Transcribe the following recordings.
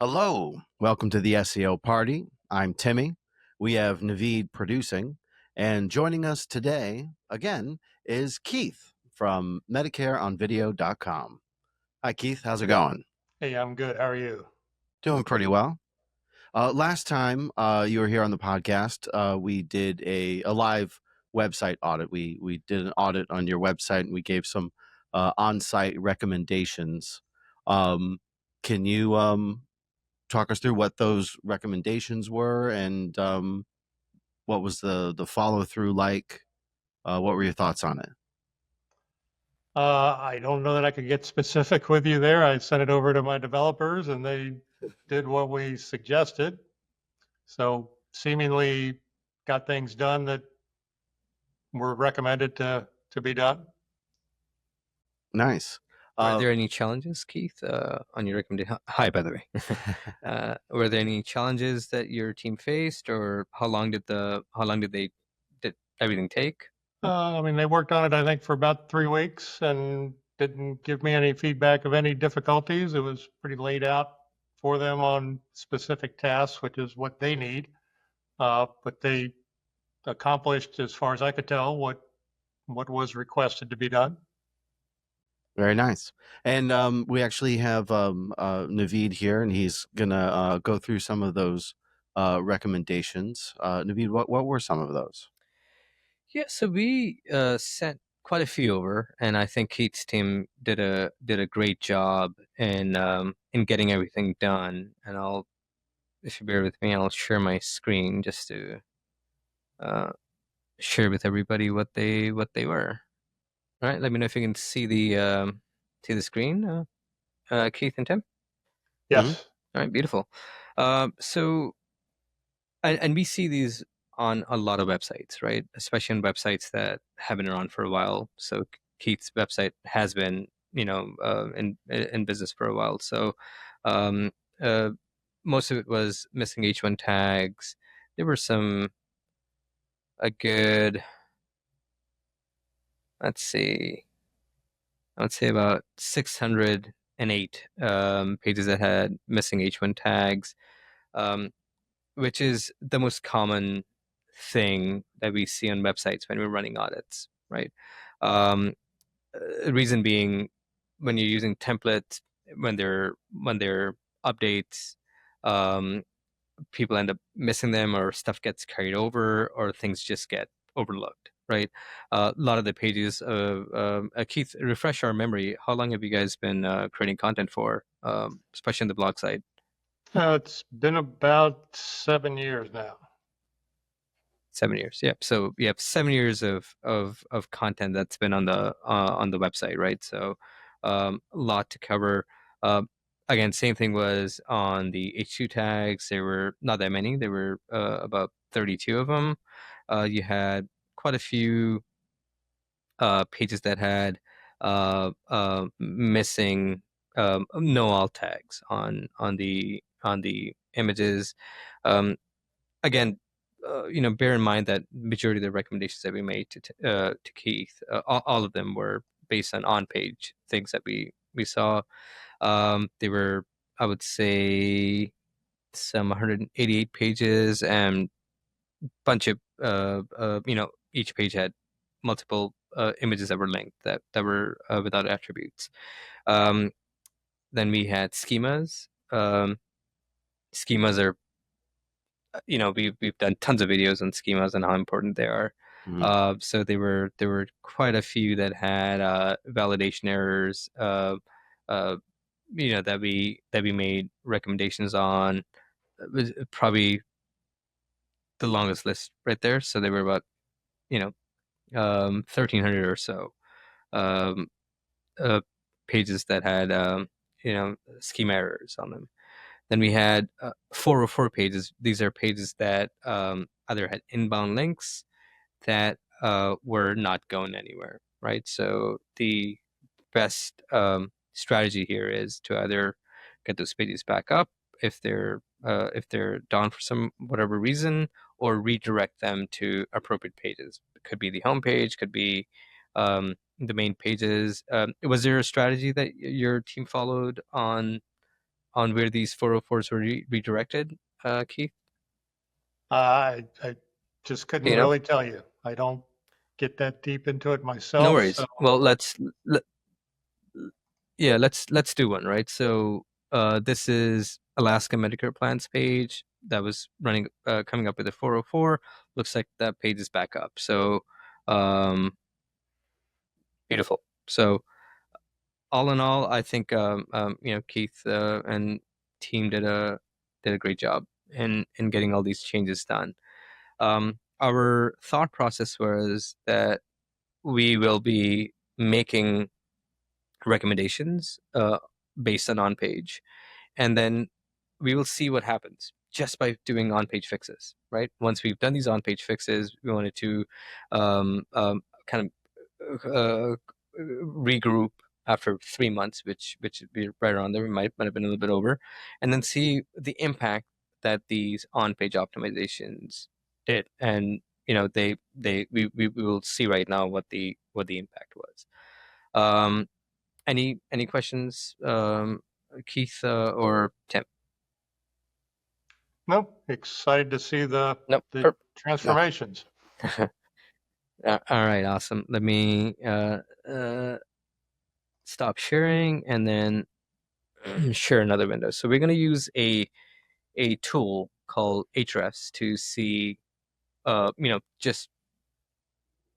Hello, welcome to the SEO Party. I'm Timmy. We have Naveed producing, and joining us today again is Keith from MedicareOnVideo.com. Hi, Keith. How's it going? Hey, I'm good. How are you? Doing pretty well. Last time you were here on the podcast, we did a live website audit. We did an audit on your website, and we gave some on-site recommendations. Um, can you talk us through what those recommendations were and what was the follow through like? What were your thoughts on it? I don't know that I could get specific with you there. I sent it over to my developers and they did what we suggested. So seemingly got things done that were recommended to be done. Nice. Were there any challenges, Keith, on your recommendation? Hi, by the way. Were there any challenges that your team faced, or how long did did everything take? They worked on it, I think, for about 3 weeks and didn't give me any feedback of any difficulties. It was pretty laid out for them on specific tasks, which is what they need. But they accomplished, as far as I could tell, what was requested to be done. Very nice. And we actually have Naveed here, and he's gonna go through some of those recommendations. Naveed, what were some of those? Yeah, so we sent quite a few over, and I think Keith's team did a great job in getting everything done. And if you bear with me, I'll share my screen just to share with everybody what they were. All right, let me know if you can see the screen, Keith and Tim. Yes. Mhm. All right, beautiful. So, and we see these on a lot of websites, right? Especially on websites that have been around for a while. So Keith's website has been, in business for a while. So, um, uh, most of it was missing H1 tags. There were a good, let's see, I would say about 608 pages that had missing H1 tags, which is the most common thing that we see on websites when we're running audits, right? Um, Reason being, when you're using templates, when they're updates, um, people end up missing them, or stuff gets carried over, or things just get overlooked, right? A lot of the pages of Keith, refresh our memory. How long have you guys been creating content for, especially on the blog side? It's been about 7 years now. 7 years. Yep. So you have 7 years of content that's been on the website, right? So a lot to cover. Again, same thing was on the H2 tags. There were not that many. There were about 32 of them. You had quite a few pages that had missing no alt tags on the images. Again, bear in mind that majority of the recommendations that we made to Keith, all of them were based on on-page things that we saw. They were, I would say, some 188 pages, and bunch of each page had multiple images that were linked, that were without attributes. Then we had schemas. Schemas are, we've done tons of videos on schemas and how important they are. So there were quite a few that had validation errors, that we made recommendations on. It was probably the longest list right there. So there were about 1,300 or so um, uh, pages that had schema errors on them. Then we had 404 pages. These are pages that either had inbound links that were not going anywhere, right? So the best strategy here is to either get those pages back up if they're down for some whatever reason, or redirect them to appropriate pages. It could be the home page, could be the main pages. Was there a strategy that your team followed on where these 404s were redirected, Keith? I just Do couldn't you know? really tell you. I don't get that deep into it No myself. worries. So Well, let's do one, right? So this is Alaska Medicare plans page that was running coming up with a 404. Looks like that page is back up. So beautiful. So all in all, I think Keith and team did a great job in getting all these changes done. Our thought process was that we will be making recommendations based on page, and then we will see what happens just by doing on-page fixes, right? Once we've done these on-page fixes, we wanted to kind of regroup after 3 months, which would be right around there. We might have been a little bit over, and then see the impact that these on-page optimizations did. And we will see right now what the impact was. Any questions, Keith or Tim? nope, excited to see the Nope. transformations. All right, awesome. Let me stop sharing and then share another window. So we're going to use a tool called Ahrefs to see, just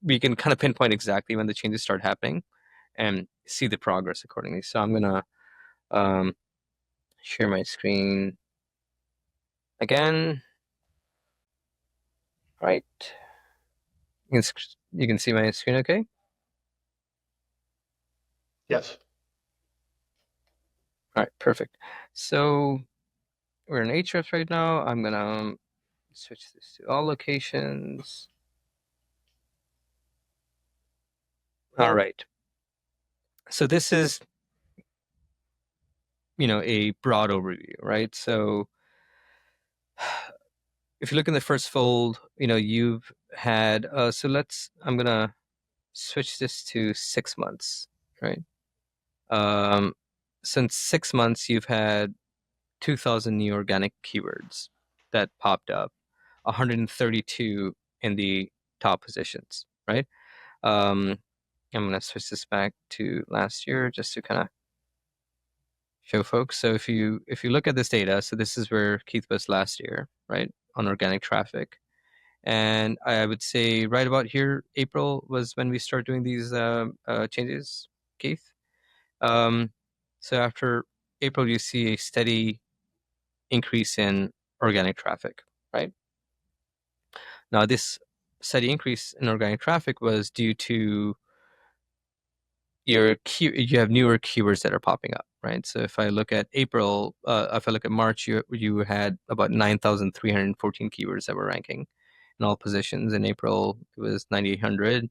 we can kind of pinpoint exactly when the changes start happening and see the progress accordingly. So I'm going to share my screen again. Right. You can see my screen okay? Yes. All right, perfect. So we're in Ahrefs right now. I'm going to switch this to all locations. All right. So this is, a broad overview, right? So if you look in the first fold, you've had, I'm going to switch this to 6 months, right? Since 6 months, you've had 2,000 new organic keywords that popped up, 132 in the top positions, right? I'm going to switch this back to last year just to kind of show folks. So if you look at this data, so this is where Keith was last year, right, on organic traffic. And I would say right about here, April was when we start doing these changes, Keith. So after April, you see a steady increase in organic traffic, right? Now, this steady increase in organic traffic was due to you have newer keywords that are popping up, right? So if I look at April, if I look at March, you had about 9,314 keywords that were ranking in all positions. In April, it was 9,800,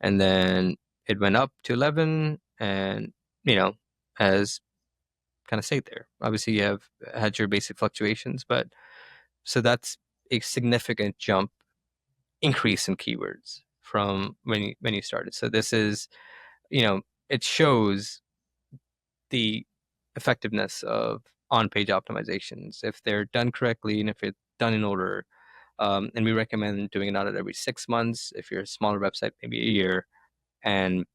and then it went up to 11, and has kind of stayed there. Obviously, you have had your basic fluctuations, but so that's a significant jump increase in keywords from when you started. So this is, it shows the effectiveness of on-page optimizations if they're done correctly and if it's done in order. And we recommend doing an audit every 6 months. If you're a smaller website, maybe a year, and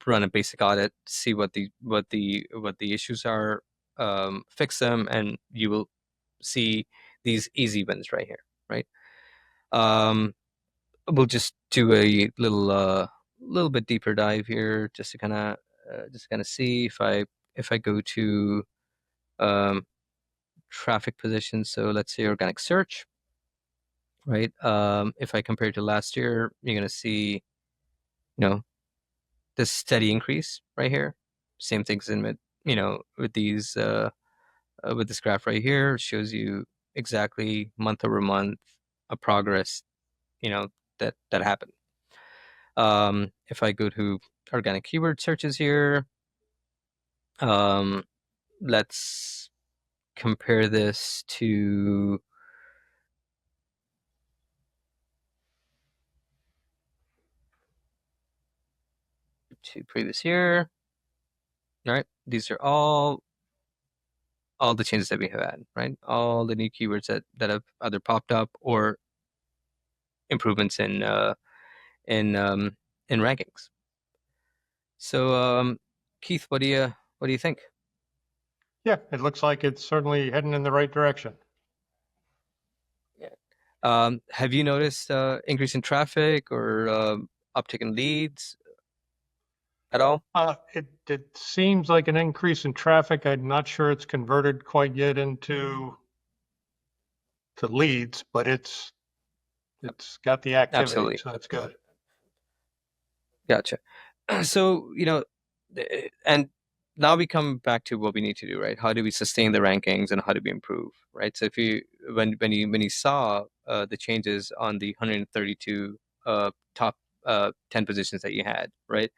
run a basic audit, see what the issues are, fix them, and you will see these easy wins right here, right? We'll just do a little bit deeper dive here, just to kind of see if I go to traffic positions. So let's say organic search, right? If I compare it to last year, you're gonna see, this steady increase right here. Same things in with these with this graph right here. It shows you exactly month over month a progress, that happened. If I go to organic keyword searches here, let's compare this to previous year. All right, these are all all the changes that we have had, right? All the new keywords that have either popped up or improvements in rankings. So, Keith, what do you think? Yeah, it looks like it's certainly heading in the right direction. Have you noticed increase in traffic or uptick in leads at all? It seems like an increase in traffic. I'm not sure it's converted quite yet into leads, but it's got the activity, Absolutely. so that's good. Gotcha. So, and now we come back to what we need to do, right? How do we sustain the rankings and how do we improve, right? So if you when you saw the changes on the 132 top 10 positions that you had, right?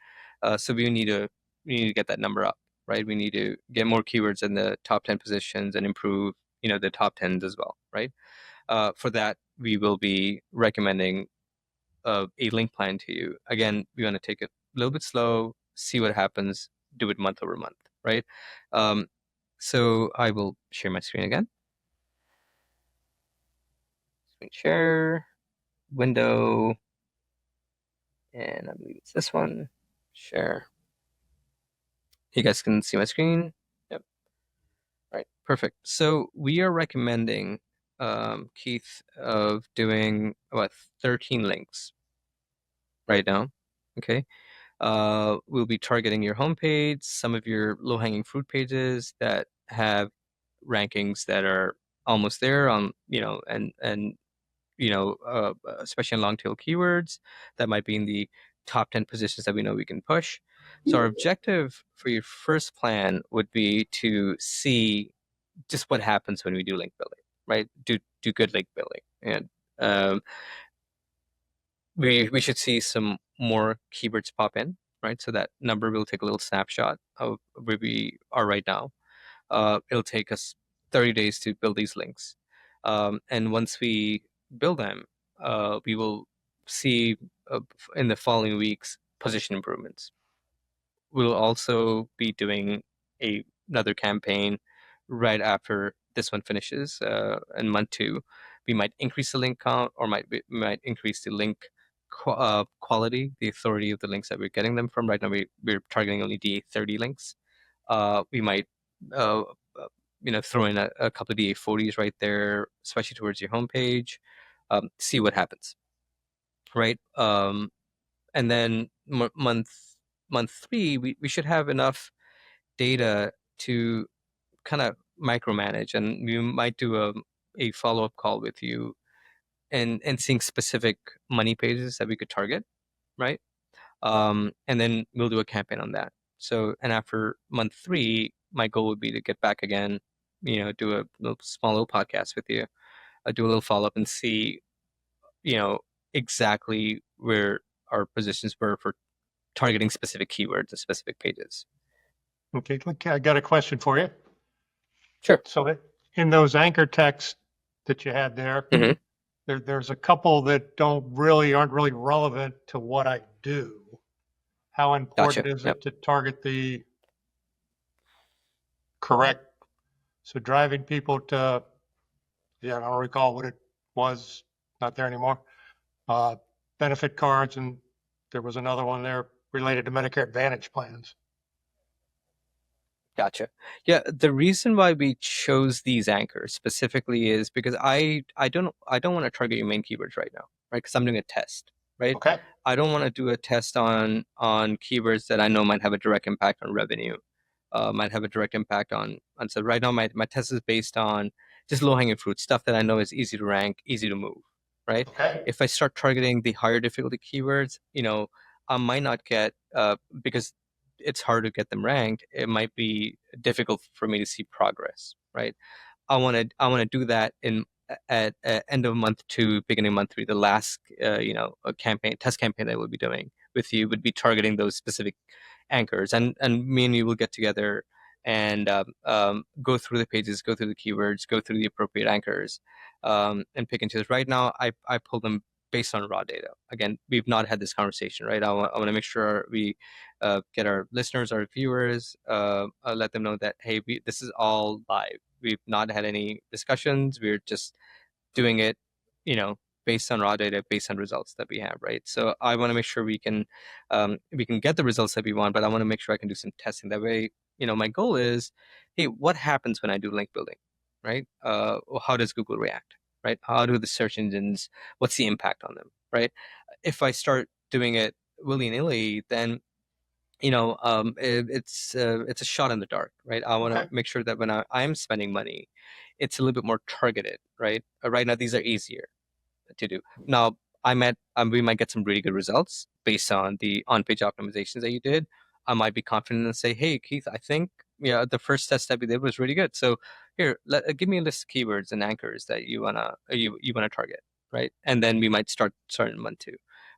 So we need to get that number up, right? We need to get more keywords in the top 10 positions and improve, the top 10s as well, right? For that, we will be recommending a link plan to you. Again, we want to take it a little bit slow, see what happens, do it month over month, right? So I will share my screen again. Screen share, window, and I believe it's this one. Share. You guys can see my screen. Yep. All right, perfect. So we are recommending, Keith, of doing about 13 links right now. Okay. We'll be targeting your homepage, some of your low-hanging fruit pages that have rankings that are almost there on, especially on long tail keywords that might be in the top 10 positions that we know we can push. So our objective for your first plan would be to see just what happens when we do link building, right? Do good link building. And we should see some more keywords pop in, right? So that number will take a little snapshot of where we are right now. It'll take us 30 days to build these links. And once we build them, we will see in the following weeks position improvements. We'll also be doing another campaign right after this one finishes in month 2. We might increase the link count or might increase the link quality, the authority of the links that we're getting them from. Right now, we're targeting only DA30 links. We might, throw in a couple of DA40s right there, especially towards your homepage. See what happens, right? And then month 3, we should have enough data to kind of micromanage, and we might do a follow-up call with you and seeing specific money pages that we could target, right? And then we'll do a campaign on that. So, and after month 3, my goal would be to get back again, do a small little podcast with you, do a little follow-up and see, exactly where our positions were for targeting specific keywords and specific pages. Okay, I got a question for you. Sure. So in those anchor texts that you had there, there's a couple that aren't really relevant to what I do. How important is it to target the correct? So driving people to, I don't recall what it was, not there anymore. Benefit cards, and there was another one there related to Medicare Advantage plans. Gotcha. Yeah, the reason why we chose these anchors specifically is because I don't want to target your main keywords right now, right? Because I'm doing a test, right? Okay. I don't want to do a test on keywords that I know might have a direct impact on revenue, might have a direct impact on. So right now my test is based on just low hanging fruit stuff that I know is easy to rank, easy to move, right? Okay. If I start targeting the higher difficulty keywords, I might not get because it's hard to get them ranked. It might be difficult for me to see progress, right? I want to do that at end of month 2, beginning of month 3. The last a test campaign that we'll be doing with you would be targeting those specific anchors, and me and you will get together and go through the pages, go through the keywords, go through the appropriate anchors, and pick and choose. Right now, I pull them based on raw data. Again, we've not had this conversation, right? I want to make sure we get our listeners, our viewers, let them know that, hey, this is all live. We've not had any discussions. We're just doing it, based on raw data, based on results that we have, right? So I want to make sure we can get the results that we want, but I want to make sure I can do some testing. That way, my goal is, hey, what happens when I do link building, right? How does Google react, right? How do the search engines, what's the impact on them, right? If I start doing it willy-nilly, then it's a shot in the dark, right? I want to make sure that when I'm spending money, it's a little bit more targeted, right? Right now, these are easier to do. Now, we might get some really good results based on the on-page optimizations that you did. I might be confident and say, hey, Keith, I think the first test that we did was really good. So here, give me a list of keywords and anchors that you wanna target, right? And then we might start in month 2.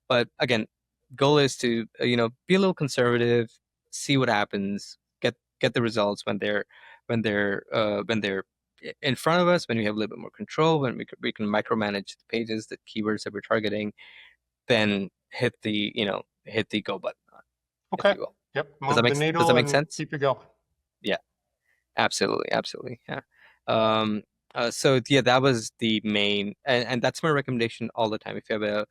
But again, goal is to be a little conservative, see what happens, get the results when they're in front of us, when we have a little bit more control, when we can micromanage the pages, the keywords that we're targeting, then hit the go button on, if you will. Yep. Does that make sense? Keep it going. Yeah, absolutely. Yeah. So yeah, that was the main, and that's my recommendation all the time. If you have a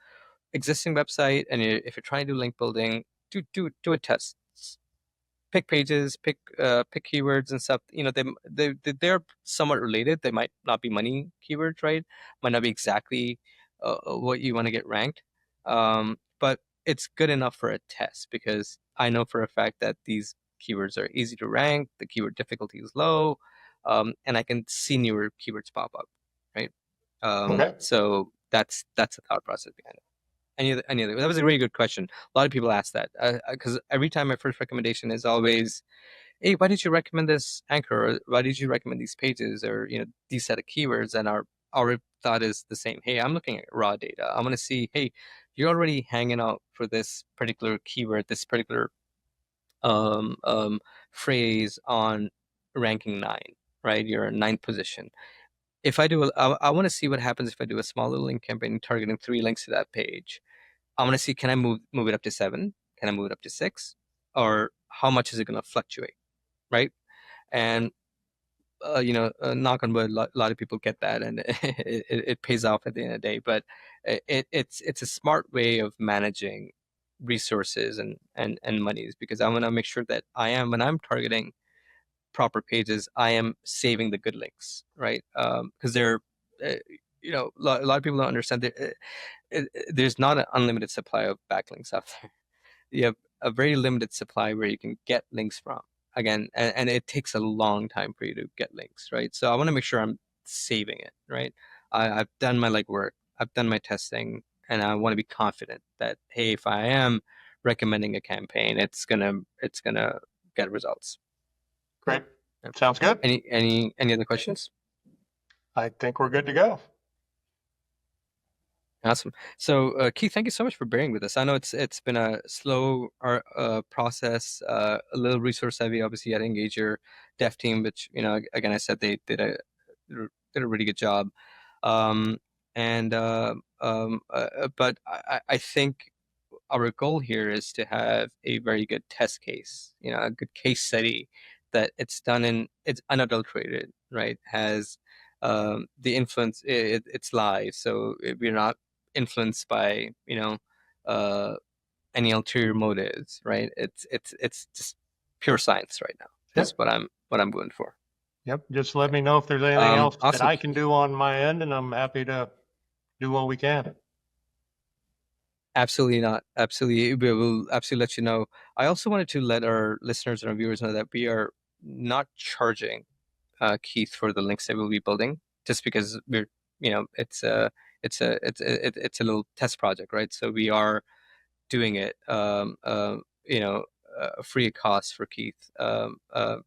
existing website and if you're trying to do link building, do a test. Pick pages, pick keywords and stuff. They're somewhat related. They might not be money keywords, right? Might not be exactly what you want to get ranked, but it's good enough for a test, because I know for a fact that these keywords are easy to rank. The keyword difficulty is low, and I can see newer keywords pop up, right? So that's the thought process behind it. Any other? That was a really good question. A lot of people ask that, because every time my first recommendation is always, hey, why did you recommend this anchor? Or why did you recommend these pages, or these set of keywords? And our thought is the same. Hey, I'm looking at raw data. I want to see, hey, you're already hanging out for this particular keyword, this particular phrase on ranking 9, right? You're in 9th position. If I do, I want to see what happens if I do a small little link campaign targeting 3 links to that page. I want to see, can I move it up to 7? Can I move it up to 6? Or how much is it going to fluctuate, right? And knock on wood, a lot of people get that, and it pays off at the end of the day. But it's a smart way of managing resources and monies, because I want to make sure that when I'm targeting proper pages, I am saving the good links, right? Because they're a lot of people don't understand that there's not an unlimited supply of backlinks out there. You have a very limited supply where you can get links from. Again, and it takes a long time for you to get links, right? So I want to make sure I'm saving it, right? I've done my legwork, I've done my testing, and I want to be confident that, hey, if I am recommending a campaign, it's gonna get results. Great. Sounds good. Any other questions? I think we're good to go. Awesome. So, Keith, thank you so much for bearing with us. I know it's been a slow process, a little resource heavy. Obviously, you had to engage your dev team, which again, I said they did a really good job. But I think our goal here is to have a very good test case, a good case study that it's unadulterated, right? Has the influence, it's live, so we're not influenced by any ulterior motives, right? It's just pure science right now. That's what I'm going for. Yep. Just let me know if there's anything else that awesome. I can do on my end, and I'm happy to do what we can. Absolutely not. Absolutely. We will absolutely let you know. I also wanted to let our listeners and our viewers know that we are not charging Keith for the links that we'll be building, just because we're, it's a little test project, right? So we are doing it, free of cost for Keith, and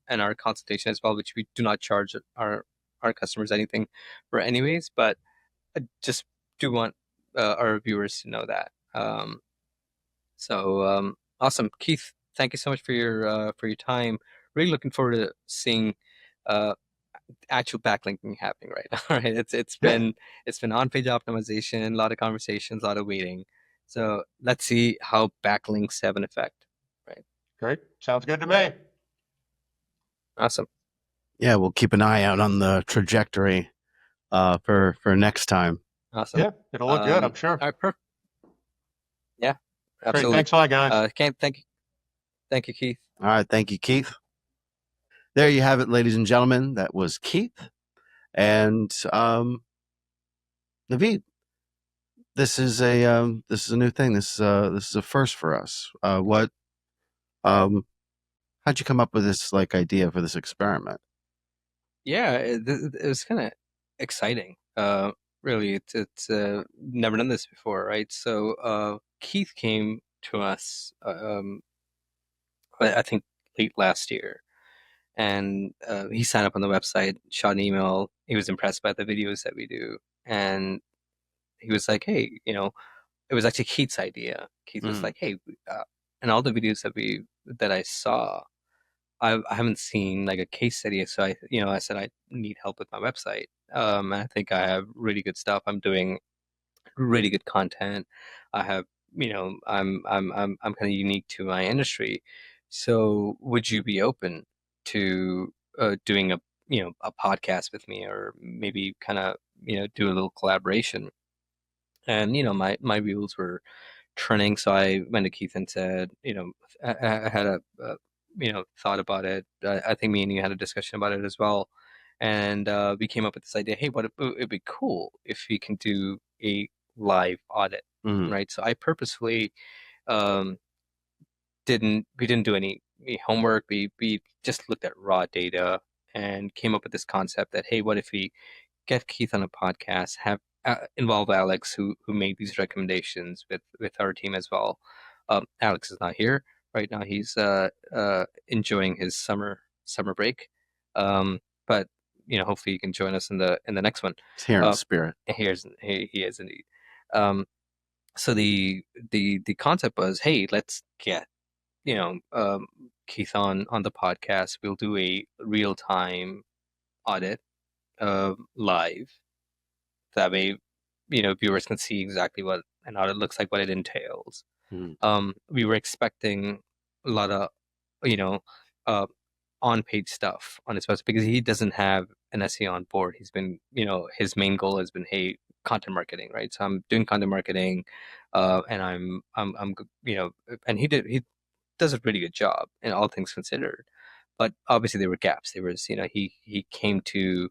our consultation as well, which we do not charge our customers anything for anyways, but I just do want our viewers to know that. Awesome, Keith. Thank you so much for your time. Really looking forward to seeing actual backlinking happening right now, right? It's been on-page optimization, a lot of conversations, a lot of waiting. So let's see how backlinks have an effect, right? Great. Sounds good to me. Awesome. Yeah, we'll keep an eye out on the trajectory for next time. Awesome. Yeah, it'll look good, I'm sure. All right, perfect. Yeah, Great. absolutely. Thanks a lot, guys. Thank you, Keith. All right, thank you, Keith. There you have it, ladies and gentlemen. That was Keith and Naveed. This is a new thing. This is a first for us. How'd you come up with this idea for this experiment? Yeah, it was kind of exciting. Really, it's never done this before, right? So Keith came to us, I think late last year, and he signed up on the website, shot an email. He was impressed by the videos that we do, and he was like, "Hey, it was actually Keith's idea." Keith was like, "Hey, and all the videos that I saw, I haven't seen like a case study, so I said I need help with my website. And I think I have really good stuff. I'm doing really good content. I have, I'm kind of unique to my industry. So would you be open to doing a podcast with me, or maybe kind of do a little collaboration?" And my wheels were turning, so I went to Keith and said, I had a thought about it. I think me and you had a discussion about it as well, and we came up with this idea. Hey, it'd be cool if we can do a live audit, right? So I purposefully um, didn't do any homework. We just looked at raw data and came up with this concept that, hey, what if we get Keith on a podcast, have involve Alex, who made these recommendations with our team as well. Alex is not here right now; he's enjoying his summer break. But hopefully, you can join us in the next one. It's here in spirit. He is indeed. So the concept was, hey, let's get Keith on the podcast. We'll do a real time audit live. That way, viewers can see exactly what an audit looks like, what it entails. We were expecting a lot of, on-page stuff on his website, because he doesn't have an SEO on board. He's been, his main goal has been, hey, content marketing, right? So I'm doing content marketing, and I'm, and he does a pretty good job in all things considered. But obviously there were gaps. There was, he came to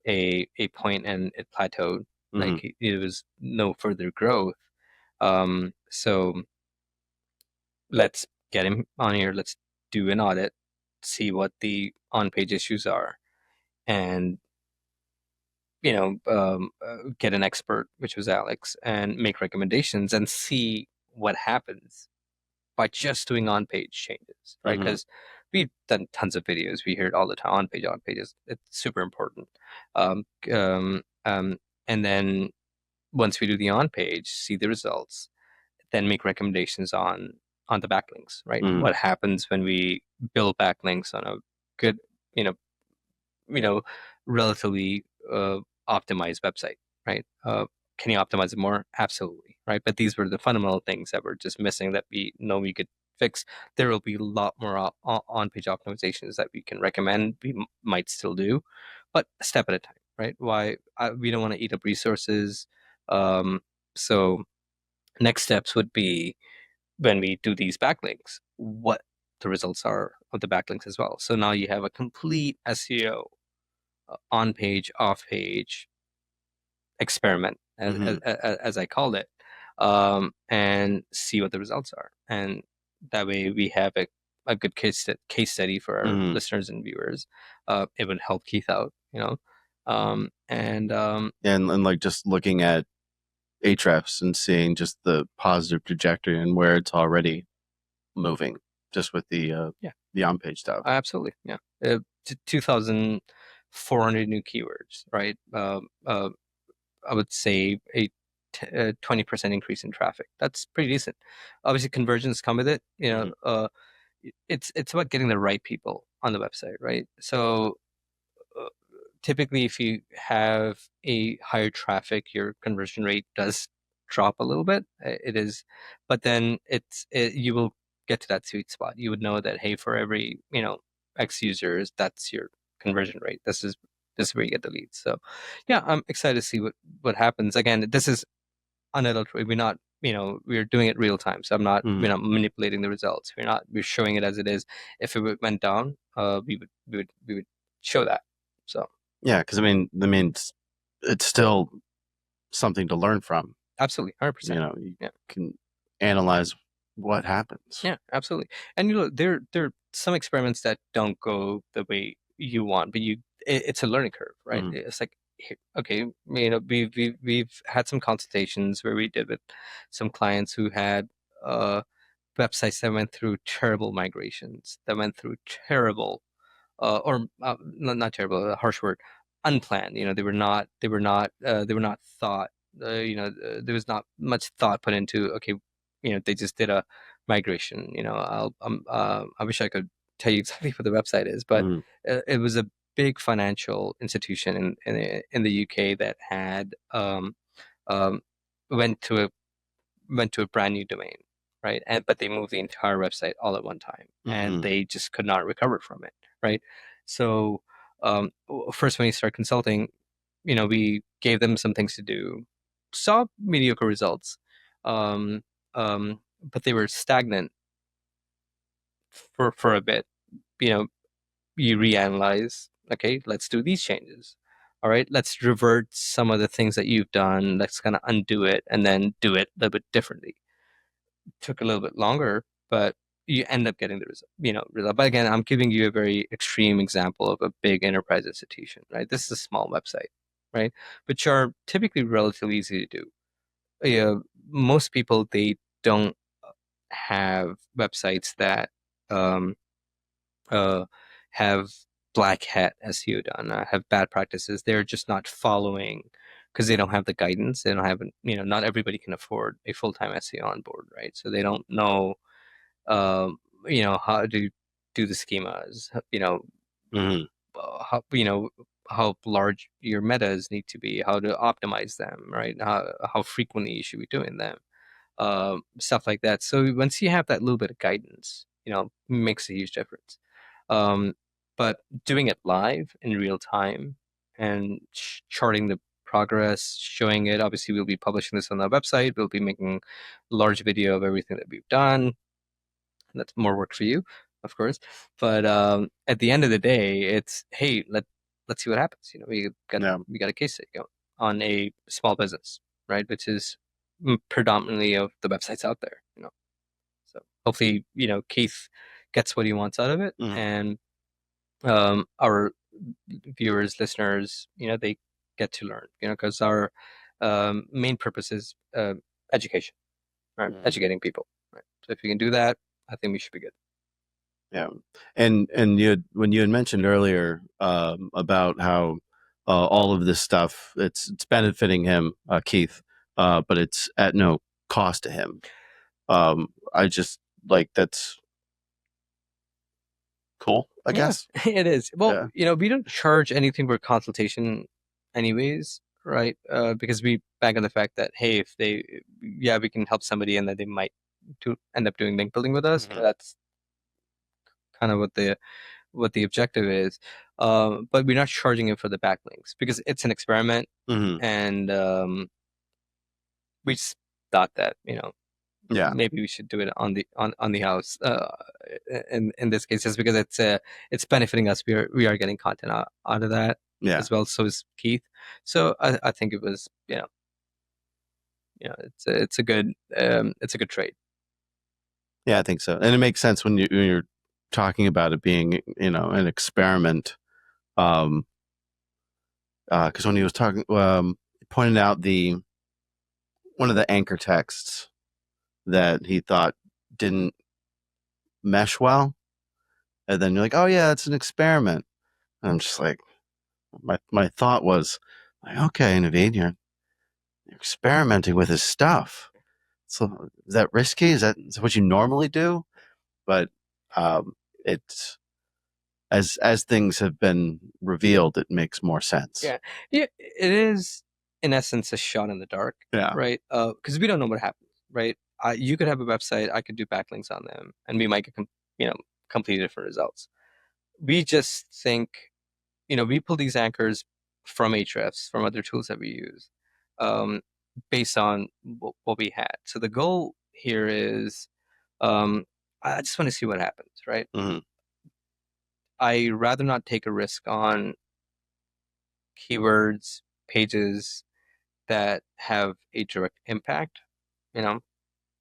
a point and it plateaued. Like it was no further growth. So let's get him on here. Let's do an audit, see what the on-page issues are, and get an expert, which was Alex, and make recommendations and see what happens by just doing on-page changes, right? Because we've done tons of videos. We hear it all the time. On pages. It's super important. And then once we do the on-page, see the results, then make recommendations on the backlinks, right? What happens when we build backlinks on a good, relatively optimized website, right? Can you optimize it more? Absolutely, right? But these were the fundamental things that were just missing that we know we could fix. There will be a lot more on-page optimizations that we can recommend. We might still do, but a step at a time, right? We don't want to eat up resources. So next steps would be, when we do these backlinks, what the results are of the backlinks as well. So now you have a complete SEO on-page, off-page experiment, as I called it, and see what the results are. And that way we have a good case study for our listeners and viewers. It would help Keith out, and like just looking at Ahrefs and seeing just the positive trajectory and where it's already moving, just with the on-page stuff. Absolutely, yeah. 2,400 new keywords, right? I would say a 20% increase in traffic. That's pretty decent. Obviously, conversions come with it. It's about getting the right people on the website, right? So typically, if you have a higher traffic, your conversion rate does drop a little bit. It is, but then you will get to that sweet spot. You would know that, hey, for every X users, that's your conversion rate. This is where you get the leads. So, yeah, I'm excited to see what happens. Again, this is unadulterated. We're not, we're doing it real time. So we're not manipulating the results. We're showing it as it is. If it went down, we would show that. So yeah, because I mean, it's still something to learn from. absolutely, 100%. You can analyze what happens. Yeah, absolutely. And there are some experiments that don't go the way you want, but it's a learning curve, right? It's like, okay, we've had some consultations where we did with some clients who had websites that went through terrible migrations, that went through terrible or not terrible, a harsh word, unplanned. They were not thought. There was not much thought put into. Okay, they just did a migration. I wish I could tell you exactly what the website is, but it was a big financial institution in the UK that had went to a brand new domain, right? But they moved the entire website all at one time, and they just could not recover from it, right? So first, when you start consulting, we gave them some things to do, saw mediocre results, but they were stagnant for a bit. You reanalyze. Okay, let's do these changes. All right, let's revert some of the things that you've done. Let's kind of undo it and then do it a little bit differently. Took a little bit longer, but you end up getting the result. But again, I'm giving you a very extreme example of a big enterprise institution, right? This is a small website, right? Which are typically relatively easy to do. Most people, they don't have websites that have black hat SEO done, have bad practices. They're just not following because they don't have the guidance. They don't have, not everybody can afford a full-time SEO on board, right? So they don't know, how to do the schemas, how large your metas need to be, how to optimize them, right? How frequently you should be doing them, stuff like that. So once you have that little bit of guidance, makes a huge difference. But doing it live in real time and charting the progress, showing it. Obviously, we'll be publishing this on our website. We'll be making a large video of everything that we've done. That's more work for you, of course. But at the end of the day, it's, hey, let's see what happens. We got a case study going on a small business, right? Which is predominantly of the websites out there. So hopefully, Keith gets what he wants out of it, and our viewers, listeners, they get to learn, because our main purpose is education, right? Educating people, right? So if you can do that, I think we should be good. Yeah, and when you had mentioned earlier about how all of this stuff it's benefiting him, Keith, but it's at no cost to him. I just that's cool, I guess. It is. Well, we don't charge anything for consultation anyways, right? Because we bank on the fact that, hey, if we can help somebody and that they might end up doing link building with us. That's kind of what the objective is. But we're not charging it for the backlinks because it's an experiment, and we just thought that, maybe we should do it on the house in this case, just because it's benefiting us. We are getting content out of that as well. So is Keith. So I think it was it's a good trade. Yeah, I think so, and it makes sense when you're talking about it being an experiment. Because when he was talking, pointed out one of the anchor texts that he thought didn't mesh well, and then you're like, oh yeah, it's an experiment. And I'm just like, my thought was like, okay, Naveed, you're experimenting with his stuff. So is that risky? Is that what you normally do? But it's as things have been revealed, it makes more sense. Yeah, it is in essence a shot in the dark, Yeah. right? Because we don't know what happens, right? You could have a website, I could do backlinks on them, and we might get completely different results. We just think, we pull these anchors from Ahrefs, from other tools that we use, based on what we had. So the goal here is, I just want to see what happens, right? Mhm. I rather not take a risk on keywords, pages that have a direct impact, you know.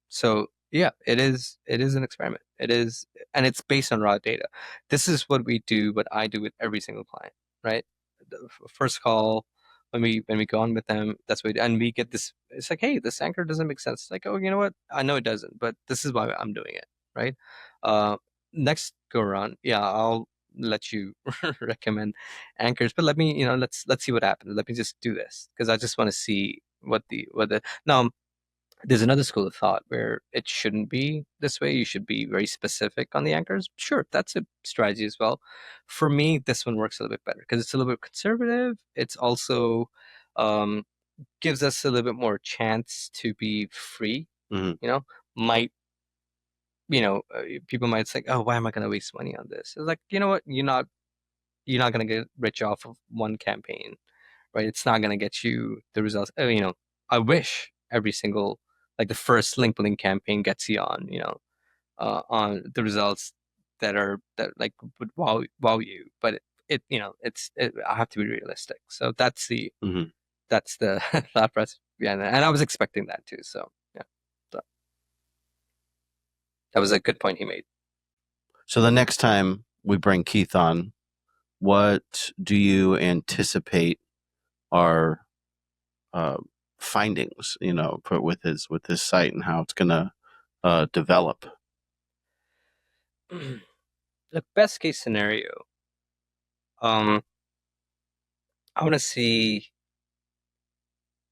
So yeah, it is an experiment. It is, and it's based on raw data. This is what I do with every single client, right? The first call, when we go on with them, that's what and we get this. It's like, hey, this anchor doesn't make sense. It's like, oh, you know what? I know it doesn't, but this is why I'm doing it, right? Uh, Next go around, yeah, I'll let you recommend anchors, but let me, let's see what happens. Let me just do this because I just want to see what the now. There's another school of thought where it shouldn't be this way. You should be very specific on the anchors. Sure, that's a strategy as well. For me, this one works a little bit better because it's a little bit conservative. It's also gives us a little bit more chance to be free. Mhm. Might people might think, oh, why am I going to waste money on this? It's like, you know what, you're not going to get rich off of one campaign, right? It's not going to get you the results. I wish every single, like the first link building campaign gets you on the results that like would wow you, but I have to be realistic. So Mhm. that's the thought process behind that. And I was expecting that too. So yeah, so that was a good point he made. So the next time we bring Keith on, what do you anticipate are findings? With his site and how it's gonna develop. The best case scenario, I want to see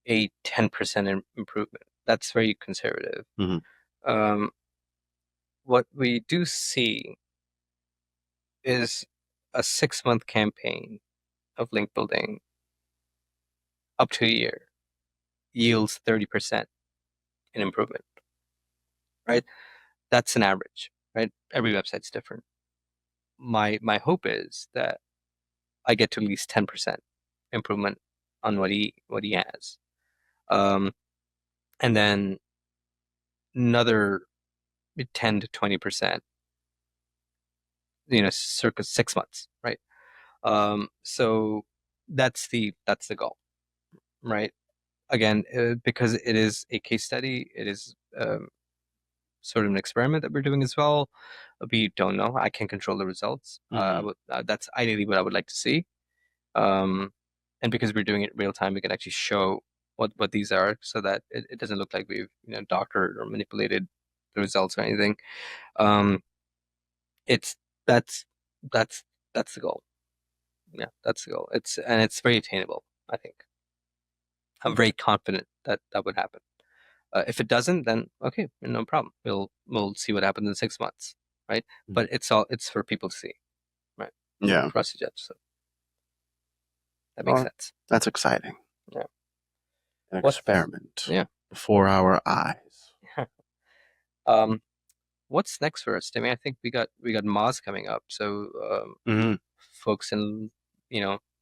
a 10% improvement. That's very conservative. Mhm. What we do see is a 6-month campaign of link building up to a year yields 30% in improvement, right? That's an average, right? Every website's different. My hope is that I get to at least 10% improvement on what he has. And then another 10 to 20%, circa 6 months, right? So that's the goal, right? Again, because it is a case study, it is sort of an experiment that we're doing as well. We don't know. I can't control the results. Mhm. That's ideally what I would like to see. And because we're doing it real time, we can actually show what these are, so that it doesn't look like we've doctored or manipulated the results or anything. It's that's that's that's the goal. Yeah, that's the goal. It's very attainable, I think. I'm very confident that would happen. If it doesn't, then okay, no problem. We'll see what happens in 6 months, right? But it's for people to see, right? Yeah. For us to judge. So that makes sense. That's exciting. Yeah. An experiment. Yeah. Before our eyes. What's next for us, Timmy? I think we got Moz coming up. So folks in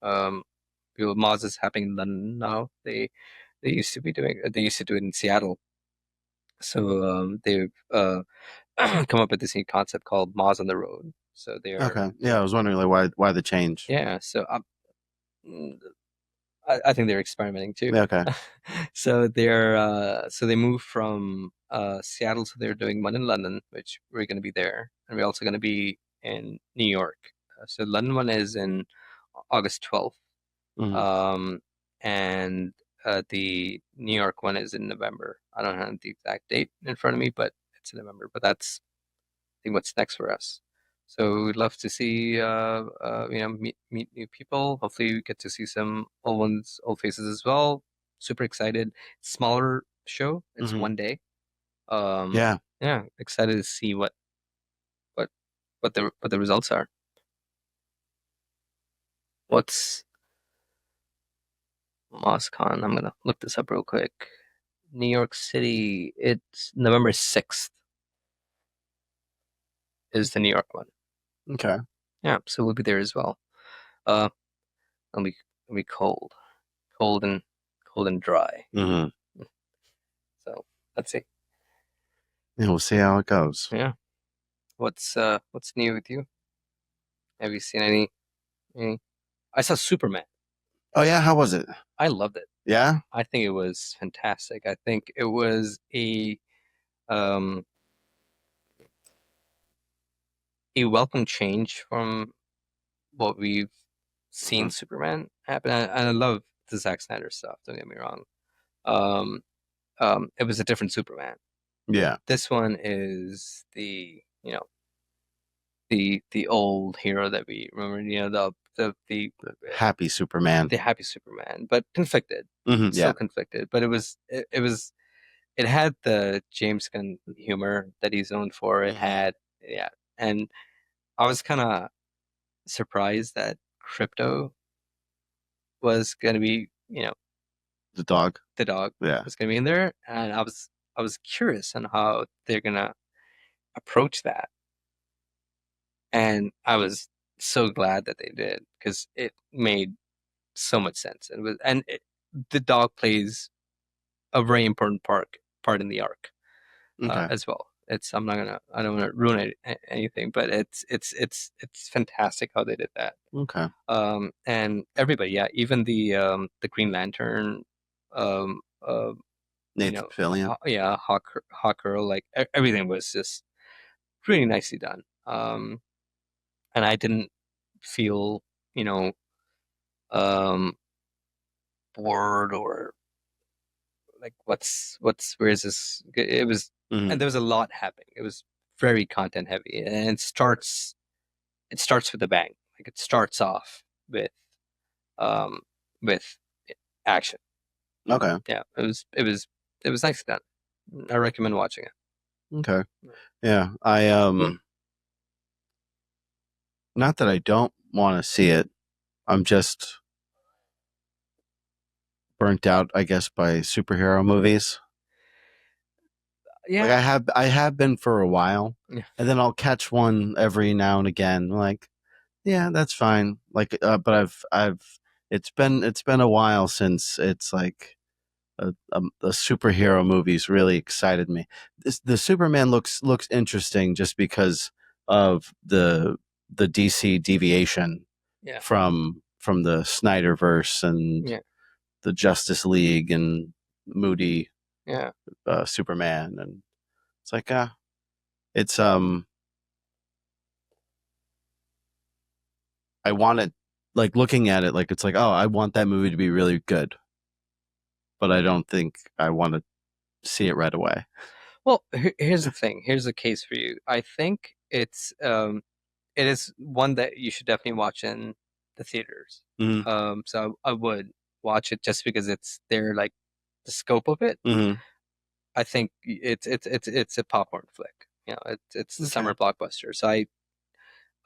Moz is happening in London now. They used to do it in Seattle. So they've come up with this new concept called Moz on the Road. So they are Okay. Yeah, I was wondering like why the change. Yeah. So I think they're experimenting too. Yeah, okay. So they moved from Seattle, so they're doing one in London, which we're going to be there, and we're also going to be in New York. So London one is in August 12th, and the New York one is in November. I don't have the exact date in front of me, but it's in November. But that's, I think, what's next for us. So we'd love to see, meet new people. Hopefully, we get to see some old faces as well. Super excited. Smaller show. It's one day. Yeah, excited to see what the results are. What's MozCon? I'm gonna look this up real quick. New York City. It's November 6th. Is the New York one? Okay. Yeah, so we'll be there as well. It'll be cold and dry. Mm-hmm. So let's see. Yeah, we'll see how it goes. Yeah. What's new with you? Have you seen any? I saw Superman. Oh yeah, how was it? I loved it. Yeah. I think it was fantastic. I think it was um a welcome change from what we've seen Superman happen. And I love the Zack Snyder stuff. Don't get me wrong. It was a different Superman. Yeah. This one is the the old hero that we remember. The Happy Superman. the happy Superman, but conflicted. Mm-hmm. Still Yeah. conflicted. But it had the James Gunn humor that he's known for. It had and I was kind of surprised that Crypto was going to be, The dog. the dog Yeah. was going to be in there, and I was curious on how they're going to approach that, and I was so glad that they did because it made so much sense. The dog plays a very important part in the arc Okay. as well. I don't want to ruin anything, but it's fantastic how they did that. Okay. And everybody, yeah, even the Green Lantern, um, Nathan Fillion. Hawk Girl, like everything was just really nicely done. And I didn't feel, um, bored or like where is this? It was, Mhm. and there was a lot happening. It was very content heavy, and it starts with a bang. Like it starts off um with action. Okay. Yeah, it was nicely done. I recommend watching it. Okay. Yeah. I not that I don't want to see it. I'm just burnt out, I guess, by superhero movies. Yeah, Like I have been for a while, Yeah. and then I'll catch one every now and again. Like, yeah, that's fine. Like, but it's been a while since it's like the superhero movies really excited me. The Superman looks interesting just because of the DC deviation yeah, from the Snyderverse and Yeah. the Justice League and Moody yeah, Superman, and it's like it's I want it, like looking at it, like it's like, oh, I want that movie to be really good, but I don't think I want to see it right away. Well, here's the thing. Here's the case for you. I think it is one that you should definitely watch in the theaters. Mhm. So I would watch it just because it's there, like the scope of it. Mhm. I think it's a popcorn flick. It's the summer blockbuster. So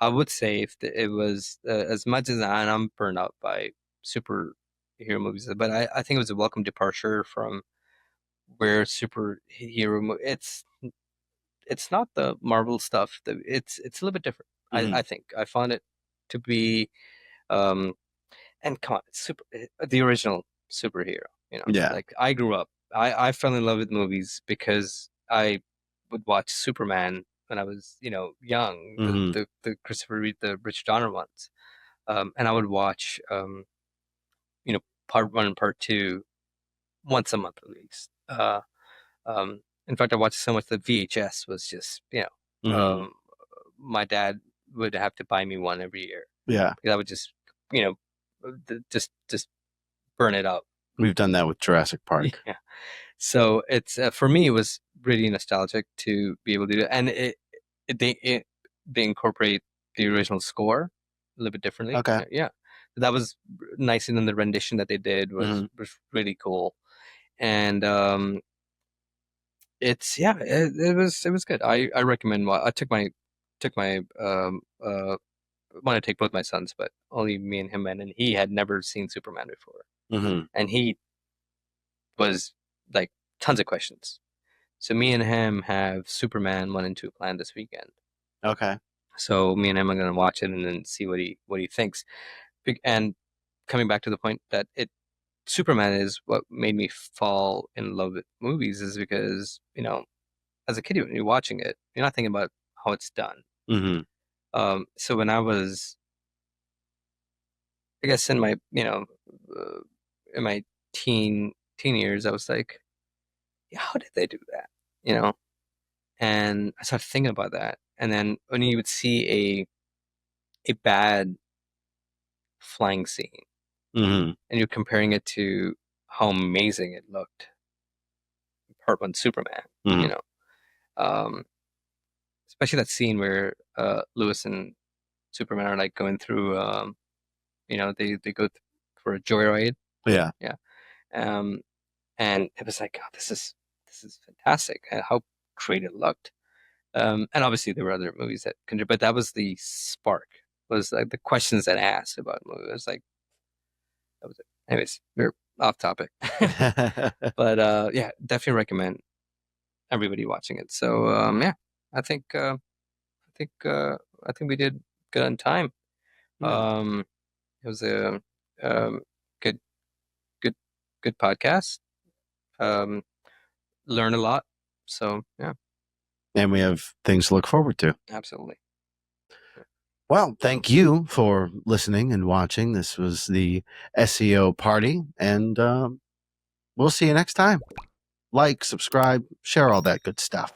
I would say if it was as much as I'm burned out by superhero movies, but I think it was a welcome departure from where it's not the Marvel stuff. It's a little bit different. Mhm. I think I found it to be um and come on, it's the original superhero. Yeah. Like I grew up. I fell in love with movies because I would watch Superman when I was young. Mhm. The Christopher Reeve, the Rich Donner ones, and I would watch part one and part two once a month at least. In fact, I watched so much that VHS was just Mhm. my dad would have to buy me one every year Yeah. because I would just just burn it up. We've done that with Jurassic Park. Yeah. So it's for me, it was really nostalgic to be able to do it, and they incorporate the original score a little bit differently. Okay. Yeah, that was nice, and then the rendition that they did was really cool, and it was good. I recommend. I took my wanted to take both my sons, but only me and him went, and he had never seen Superman before, Mm-hmm. and he was like tons of questions. So me and him have Superman 1 and 2 planned this weekend. Okay. So me and him are going to watch it and then see what he thinks. And coming back to the point that Superman is what made me fall in love with movies, is because, as a kid, when you're watching it, you're not thinking about how it's done. Mm-hmm. So when I was, I guess, in my teen years, I was like, yeah, how did they do that? And I started thinking about that. And then when you would see a bad flying scene, Mm-hmm. and you're comparing it to how amazing it looked, Part 1 Superman, Mhm. Especially that scene where Lois and Superman are like going through, they go for a joyride. Yeah. And it was like, oh, this is fantastic, and how great it looked. And obviously there were other movies that contributed, but that was the spark. Was like the questions that asked about the movie. It was like, that was it. Anyways, we're off topic. But yeah, definitely recommend everybody watching it. So yeah, I think we did good on time. Yeah. It was a good podcast. Learn a lot. So yeah, And we have things to look forward to. absolutely. Well, thank you for listening and watching. This was the SEO Party, and we'll see you next time. Like, subscribe, share all that good stuff.